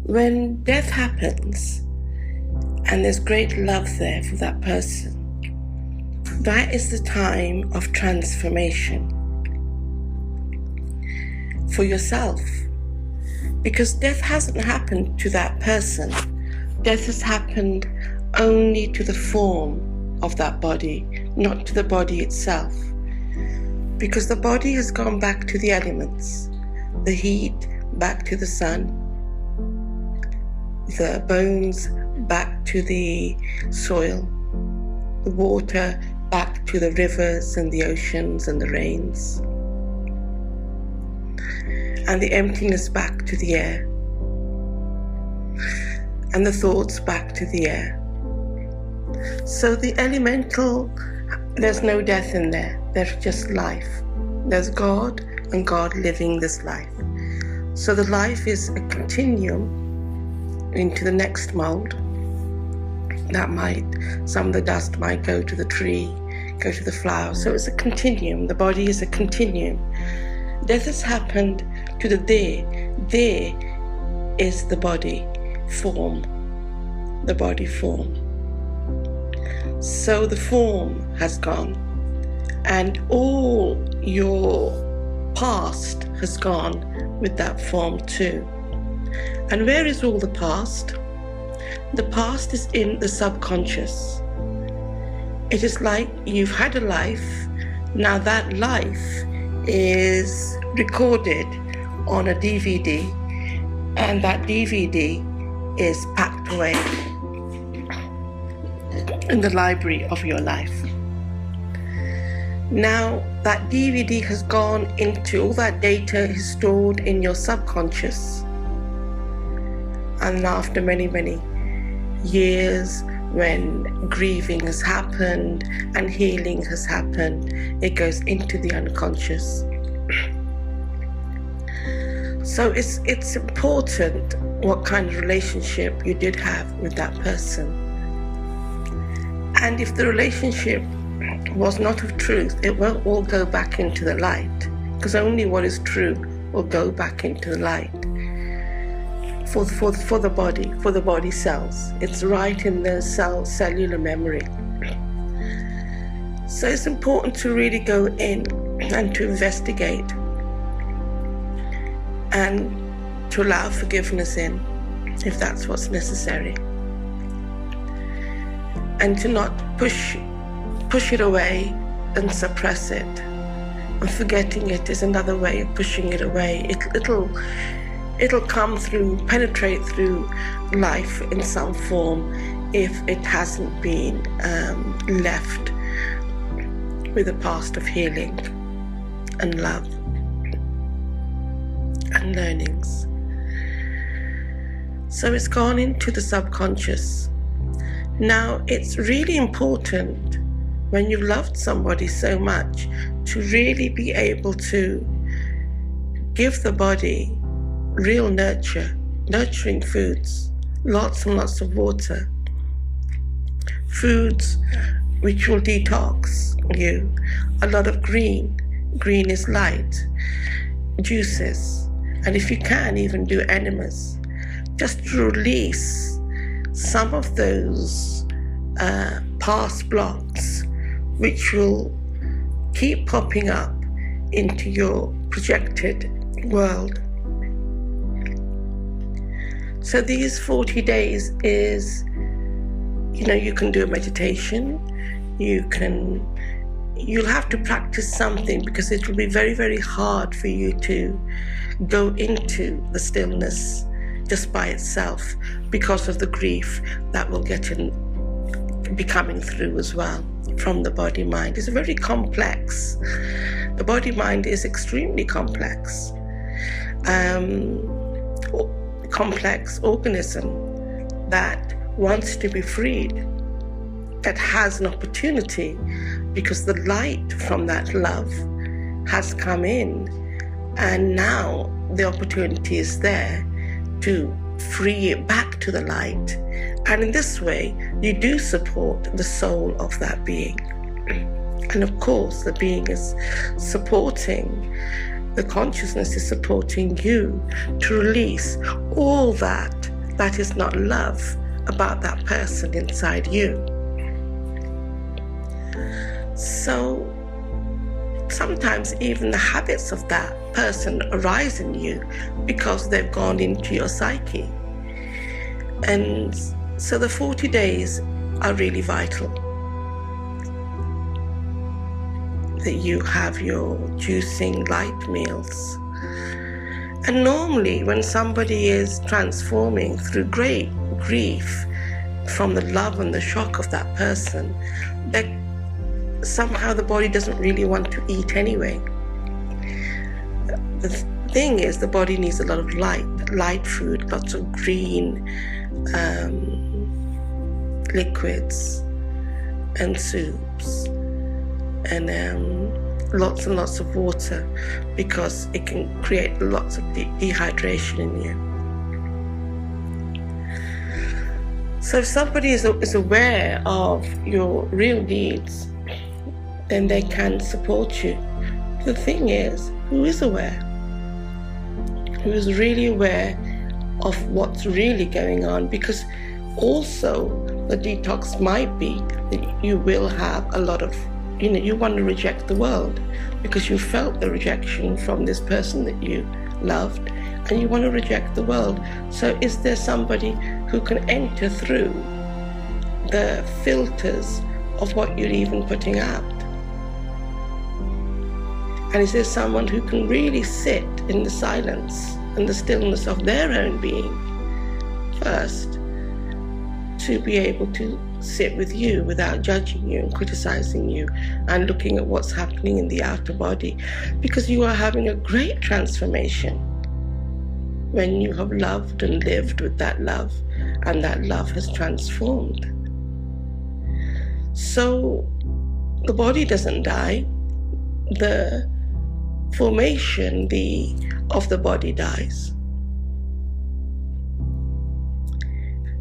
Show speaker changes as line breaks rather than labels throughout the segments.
when death happens and there's great love there for that person, that is the time of transformation for yourself. Because death hasn't happened to that person. Death has happened only to the form of that body, not to the body itself. Because the body has gone back to the elements, the heat back to the sun, the bones back to the soil, the water back to the rivers and the oceans and the rains, and the emptiness back to the air, and the thoughts back to the air. So the elemental, there's no death in there, there's just life. There's God and God living this life. So the life is a continuum into the next mold. Some of the dust might go to the tree, go to the flower. So it's a continuum. The body is a continuum. Death has happened to the there. There is the body form. The body form. So the form has gone, and all your past has gone with that form too. And where is all the past? The past is in the subconscious. It is like you've had a life. Now that life is recorded on a DVD, and that DVD is packed away in the library of your life. Now that DVD has gone into, all that data is stored in your subconscious, and after many, many years, when grieving has happened and healing has happened, it goes into the unconscious. So it's important what kind of relationship you did have with that person. And if the relationship was not of truth, it won't all go back into the light, because only what is true will go back into the light. For the body cells, it's right in the cellular memory. So it's important to really go in and to investigate and to allow forgiveness in, if that's what's necessary, and to not push it away and suppress it. And forgetting it is another way of pushing it away. It'll come through, penetrate through life in some form if it hasn't been left with a past of healing and love and learnings. So it's gone into the subconscious. Now it's really important when you've loved somebody so much to really be able to give the body real nurturing foods, lots and lots of water, foods which will detox you, a lot of green is light, juices, and if you can, even do enemas, just to release some of those past blocks which will keep popping up into your projected world. So these 40 days is, you can do a meditation, you'll have to practice something, because it will be very, very hard for you to go into the stillness just by itself, because of the grief that will be coming through as well from the body-mind. It's very complex. The body-mind is extremely complex. Complex organism that wants to be freed, that has an opportunity, because the light from that love has come in, and now the opportunity is there to free it back to the light. And in this way, you do support the soul of that being. And of course, the being is supporting, the consciousness is supporting you to release all that that is not love about that person inside you. So sometimes even the habits of that person arise in you because they've gone into your psyche. And so the 40 days are really vital. That you have your juicing light meals. And normally when somebody is transforming through great grief from the love and the shock of that person, that somehow the body doesn't really want to eat anyway. The thing is, the body needs a lot of light food, lots of green liquids and soups, and lots and lots of water, because it can create lots of dehydration in you. So if somebody is aware of your real needs, then they can support you. The thing is, who is aware? Who is really aware of what's really going on? Because also the detox might be that you will have a lot of, you want to reject the world because you felt the rejection from this person that you loved, and you want to reject the world. So is there somebody who can enter through the filters of what you're even putting out? And is there someone who can really sit in the silence and the stillness of their own being first, to be able to sit with you without judging you and criticizing you and looking at what's happening in the outer body? Because you are having a great transformation when you have loved and lived with that love, and that love has transformed. So the body doesn't die. The formation of the body dies.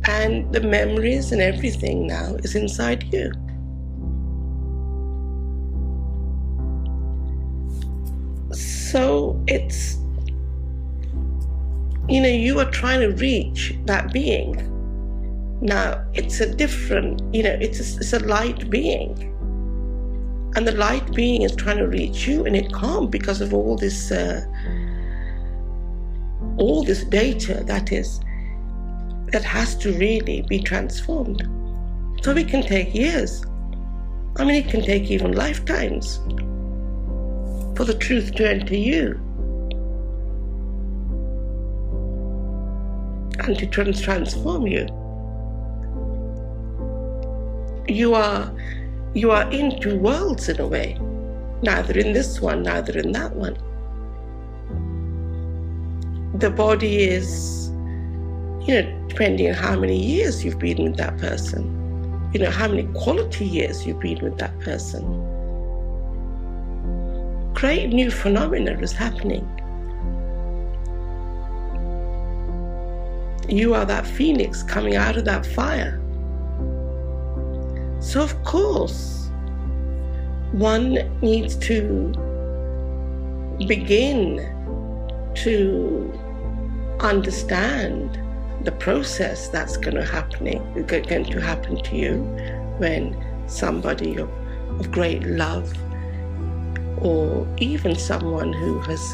And the memories and everything now is inside you. So it's, you are trying to reach that being. Now it's a different, it's a light being. And the light being is trying to reach you, and it can't, because of all this data that has to really be transformed. So it can take years. It can take even lifetimes for the truth to enter you and to transform you. You are in two worlds in a way, neither in this one, neither in that one. The body is, depending on how many years you've been with that person, how many quality years you've been with that person. Great new phenomena is happening. You are that phoenix coming out of that fire. So of course, one needs to begin to understand the process that's going to happen to you when somebody of great love, or even someone who has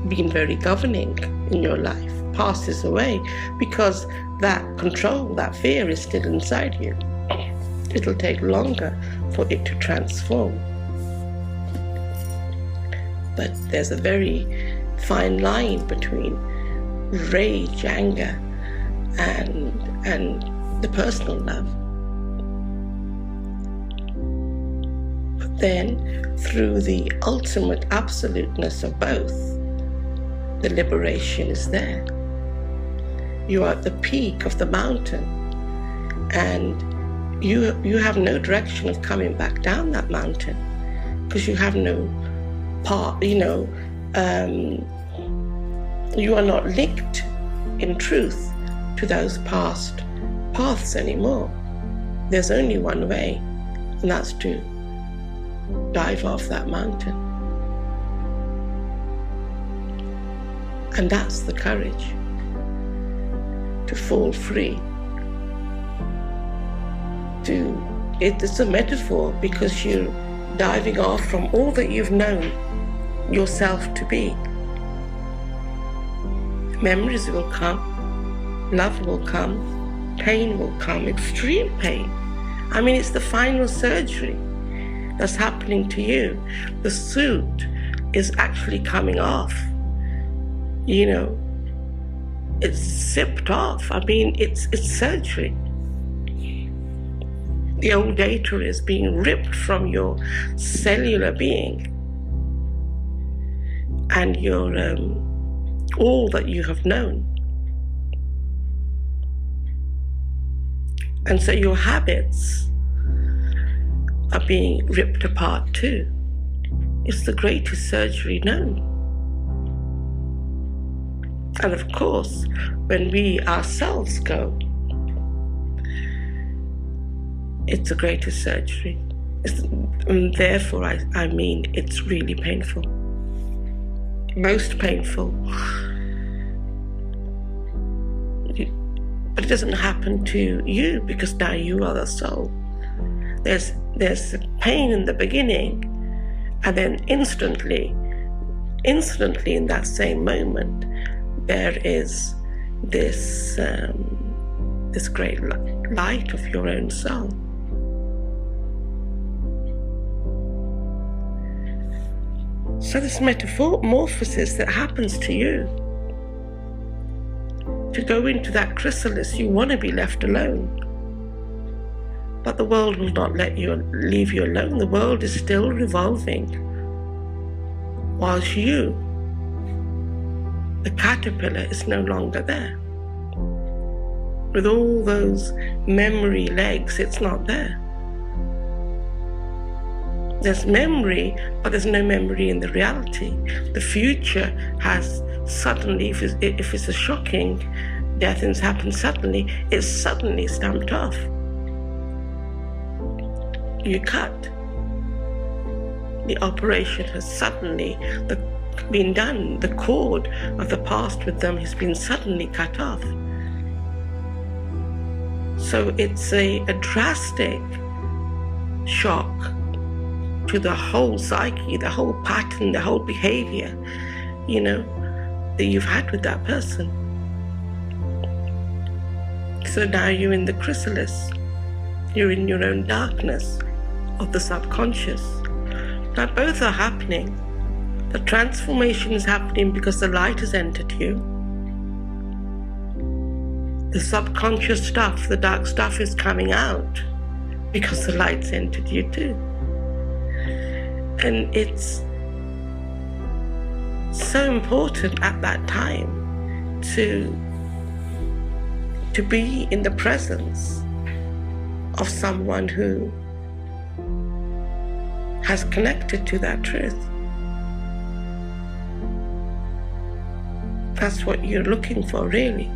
been very governing in your life, passes away, because that control, that fear is still inside you. It'll take longer for it to transform. But there's a very fine line between rage, anger, and the personal love. But then, through the ultimate absoluteness of both, the liberation is there. You are at the peak of the mountain, and you have no direction of coming back down that mountain, because you have no part, you are not linked in truth to those past paths anymore. There's only one way, and that's to dive off that mountain. And that's the courage. to fall free. It's a metaphor because you're diving off from all that you've known yourself to be. Memories will come, love will come, pain will come, extreme pain. I mean, it's the final surgery that's happening to you. The suit is actually coming off. You know, it's zipped off. I mean, it's surgery. The old data is being ripped from your cellular being and your all that you have known. And so your habits are being ripped apart too. It's the greatest surgery known. And of course, when we ourselves go, it's the greatest surgery. And therefore, I mean, it's really painful. Most painful. But it doesn't happen to you because now you are the soul. There's pain in the beginning, and then instantly in that same moment, there is this great light of your own soul. So this metamorphosis that happens to you, to go into that chrysalis, you want to be left alone. But the world will not leave you alone. The world is still revolving, whilst you, the caterpillar, is no longer there. With all those memory legs, it's not there. There's memory, but there's no memory in the reality. The future has suddenly, if it's a shocking death and it's happened suddenly, it's suddenly stamped off. You cut. The operation has suddenly been done. The cord of the past with them has been suddenly cut off. So it's a drastic shock to the whole psyche, the whole pattern, the whole behavior, that you've had with that person. So now you're in the chrysalis. You're in your own darkness of the subconscious. Now both are happening. The transformation is happening because the light has entered you. The subconscious stuff, the dark stuff, is coming out because the light's entered you too. And it's so important at that time to be in the presence of someone who has connected to that truth. That's what you're looking for, really.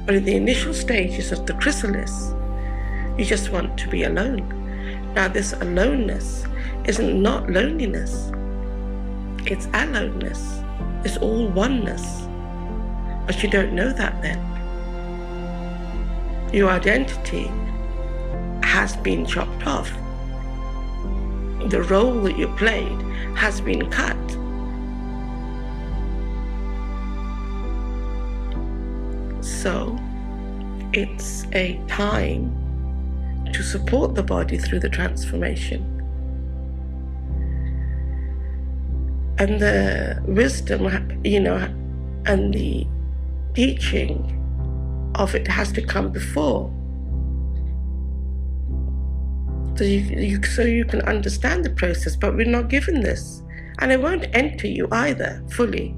But in the initial stages of the chrysalis, you just want to be alone. Now this aloneness isn't not loneliness. It's aloneness. It's all oneness. But you don't know that then. Your identity has been chopped off. The role that you played has been cut. So it's a time to support the body through the transformation. And the wisdom, and the teaching of it has to come before. So you can understand the process, but we're not given this. And it won't enter you either fully,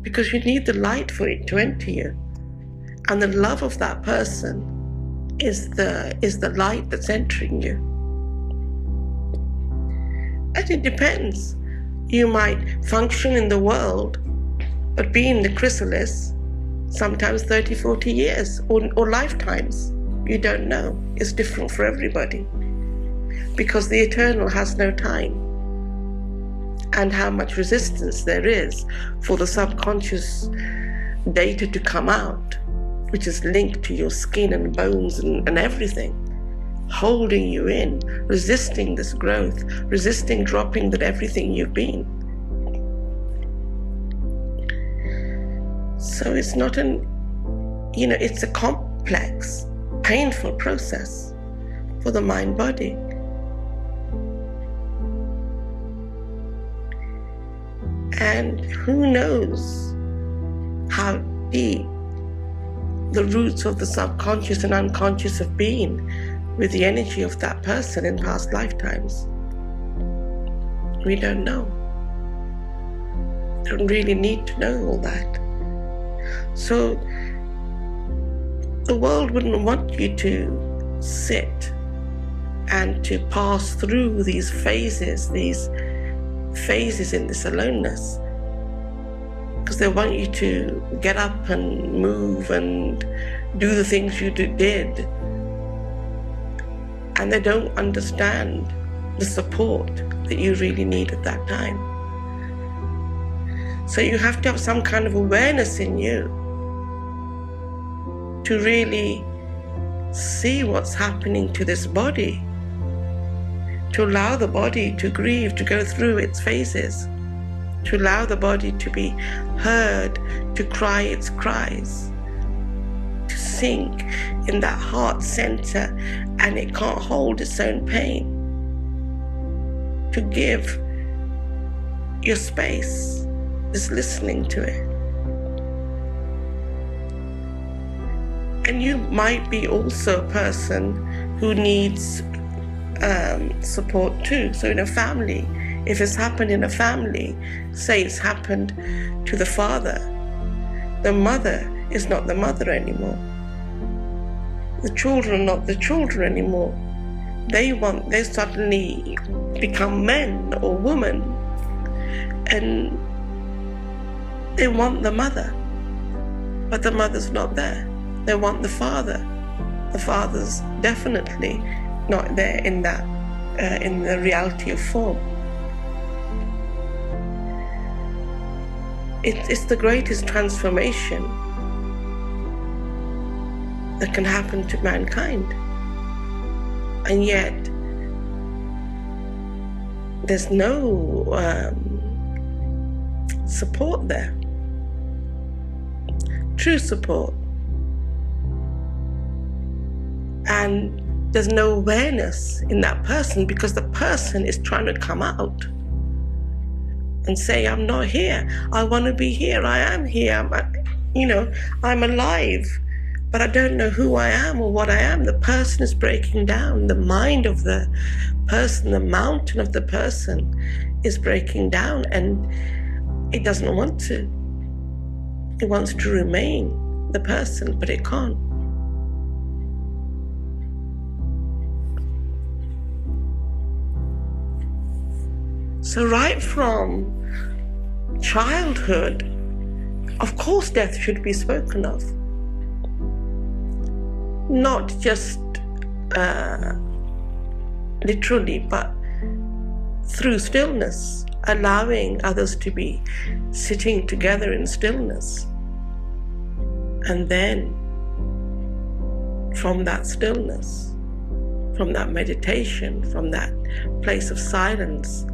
because you need the light for it to enter you. And the love of that person is the light that's entering you. And it depends. You might function in the world, but be in the chrysalis sometimes 30, 40 years or lifetimes. You don't know. It's different for everybody. Because the eternal has no time. And how much resistance there is for the subconscious data to come out which is linked to your skin and bones and everything, holding you in, resisting this growth, resisting dropping that everything you've been. So it's not it's a complex, painful process for the mind-body. And who knows how deep the roots of the subconscious and unconscious have been with the energy of that person in past lifetimes. We don't know. Don't really need to know all that. So the world wouldn't want you to sit and to pass through these phases in this aloneness, because they want you to get up and move and do the things you did, and they don't understand the support that you really need at that time. So you have to have some kind of awareness in you to really see what's happening to this body, to allow the body to grieve, to go through its phases, to allow the body to be heard, to cry its cries, to sink in that heart center, and it can't hold its own pain, to give your space, just listening to it. And you might be also a person who needs support too. So in a family, if it's happened in a family, say it's happened to the father, the mother is not the mother anymore. The children are not the children anymore. They suddenly become men or women, and they want the mother, but the mother's not there. They want the father. The father's definitely not there in that, in the reality of form. It's the greatest transformation that can happen to mankind. And yet, there's no support there. True support. And there's no awareness in that person, because the person is trying to come out and say, I'm not here. I want to be here. I am here. I'm alive, but I don't know who I am or what I am. The person is breaking down. The mind of the person, the mountain of the person is breaking down, and it doesn't want to. It wants to remain the person, but it can't. So right from childhood, of course death should be spoken of. Not just literally, but through stillness, allowing others to be sitting together in stillness. And then from that stillness, from that meditation, from that place of silence,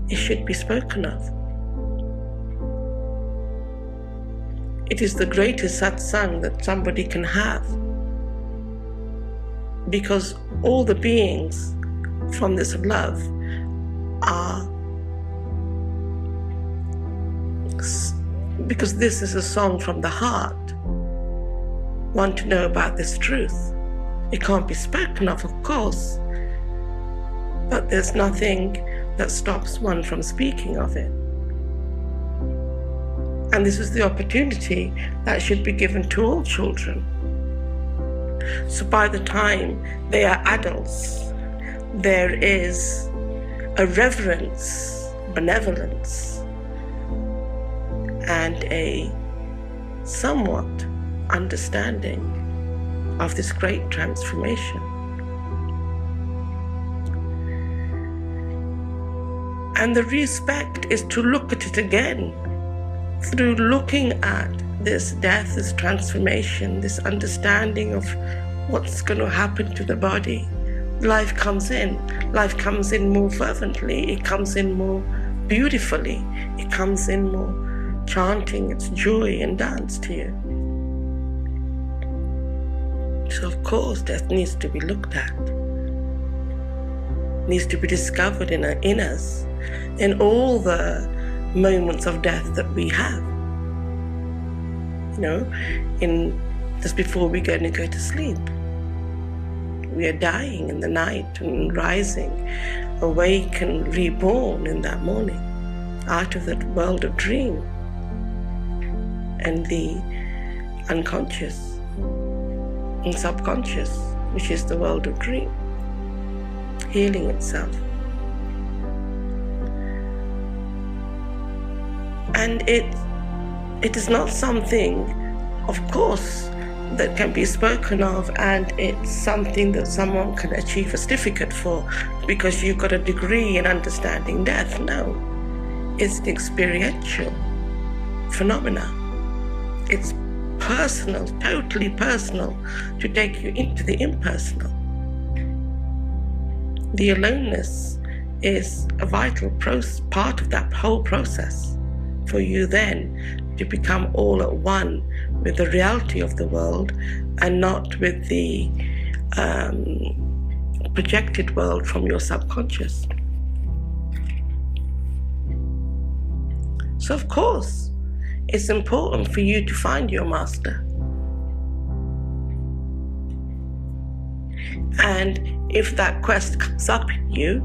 it should be spoken of. It is the greatest satsang that somebody can have, because all the beings from this love are, because this is a song from the heart, want to know about this truth. It can't be spoken of course, but there's nothing that stops one from speaking of it. And this is the opportunity that should be given to all children. So by the time they are adults, there is a reverence, benevolence, and a somewhat understanding of this great transformation. And the respect is to look at it again through looking at this death, this transformation, this understanding of what's going to happen to the body, life comes in. Life comes in more fervently. It comes in more beautifully. It comes in more chanting its joy and dance to you. So of course death needs to be looked at, needs to be discovered in us, in all the moments of death that we have. In just before we're going to go to sleep, we are dying in the night and rising, awake and reborn in that morning, out of that world of dream and the unconscious and subconscious, which is the world of dream, healing itself. And it is not something, of course, that can be spoken of, and it's something that someone can achieve a certificate for because you've got a degree in understanding death. No, it's the experiential phenomena. It's personal, totally personal, to take you into the impersonal. The aloneness is a vital part of that whole process for you then to become all at one with the reality of the world and not with the projected world from your subconscious. So of course, it's important for you to find your master. And if that quest comes up in you,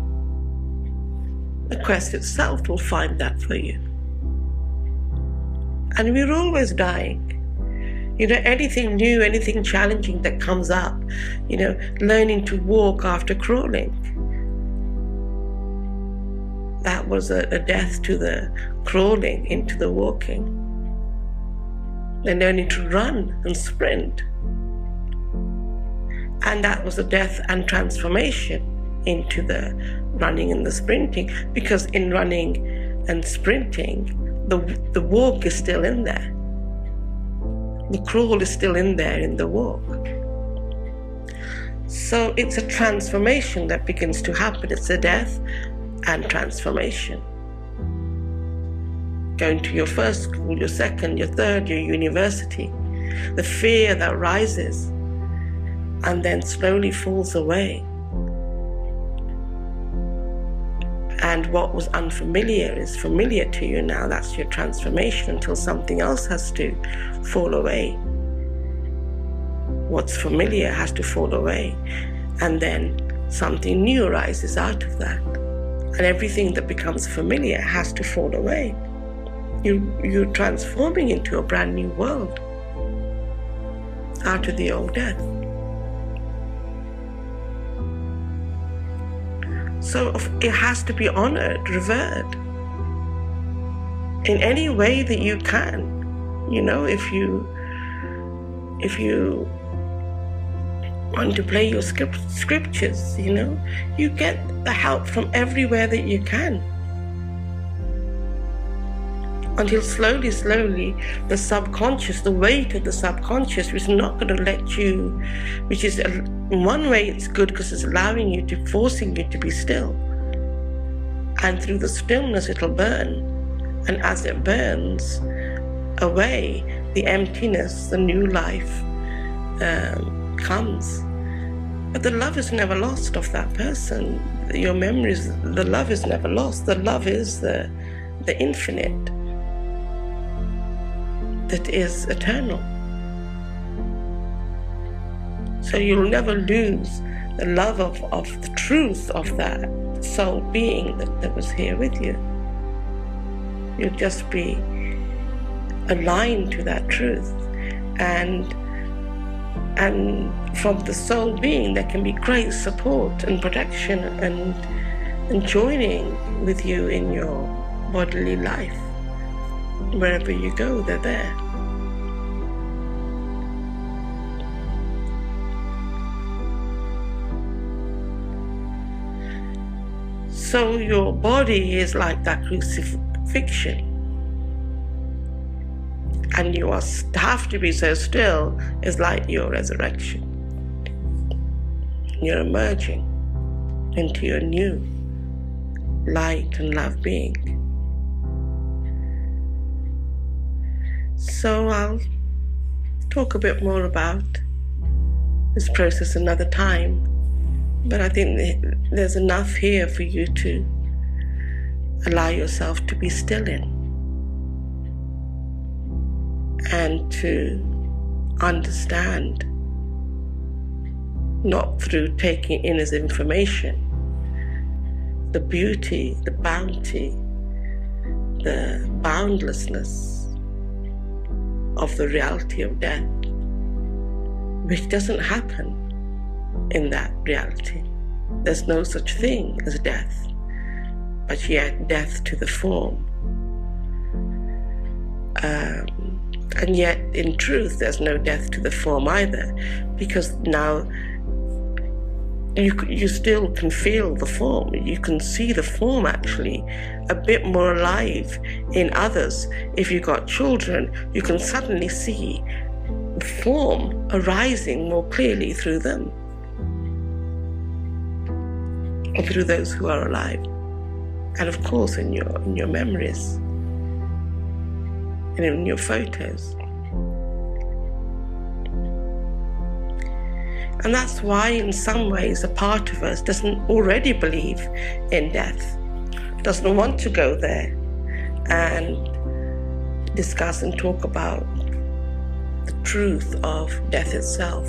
the quest itself will find that for you. And we're always dying. Anything new, anything challenging that comes up, learning to walk after crawling. That was a death to the crawling into the walking. Then learning to run and sprint. And that was a death and transformation into the running and the sprinting, because in running and sprinting, the walk is still in there. The crawl is still in there in the walk. So it's a transformation that begins to happen. It's a death and transformation. Going to your first school, your second, your third, your university. The fear that rises and then slowly falls away. And what was unfamiliar is familiar to you now. That's your transformation until something else has to fall away. What's familiar has to fall away. And then something new arises out of that. And everything that becomes familiar has to fall away. You're transforming into a brand new world out of the old death. So it has to be honored, revered in any way that you can. If you want to play your scriptures, you get the help from everywhere that you can. Until slowly, the subconscious, the weight of the subconscious, which is not going to let you, which is, in one way it's good because it's allowing you to, forcing you to be still. And through the stillness it'll burn. And as it burns away, the emptiness, the new life comes. But the love is never lost of that person. Your memories, the love is never lost. The love is the infinite. That is eternal. So you'll never lose the love of the truth of that soul being that was here with you. You'll just be aligned to that truth. And from the soul being there can be great support and protection and joining with you in your bodily life. Wherever you go, they're there. So your body is like that crucifixion. and you have to be so still, is like your resurrection. You're emerging into your new light and love being. So I'll talk a bit more about this process another time, but I think there's enough here for you to allow yourself to be still in and to understand, not through taking in as information, the beauty, the bounty, the boundlessness of the reality of death, which doesn't happen in that reality. There's no such thing as death, but yet death to the form. And yet, in truth, there's no death to the form either, because now you still can feel the form. You can see the form actually a bit more alive in others. If you've got children, you can suddenly see the form arising more clearly through them, or through those who are alive, and of course in your memories and in your photos. And that's why in some ways a part of us doesn't already believe in death, doesn't want to go there and discuss and talk about the truth of death itself,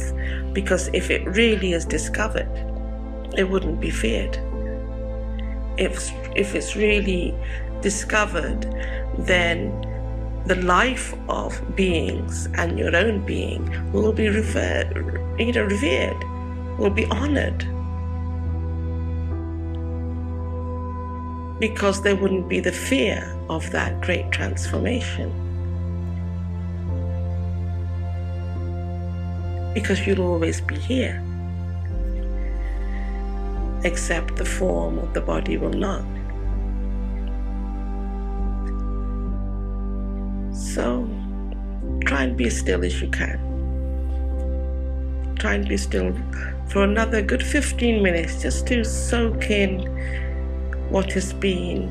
because if it really is discovered, it wouldn't be feared. If it's really discovered, then the life of beings and your own being will be revered, will be honored, because there wouldn't be the fear of that great transformation, because you'll always be here, except the form of the body will not. So try and be as still as you can. Try and be still for another good 15 minutes, just to soak in what has been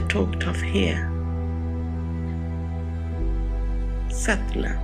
talked of here. Sat Nam.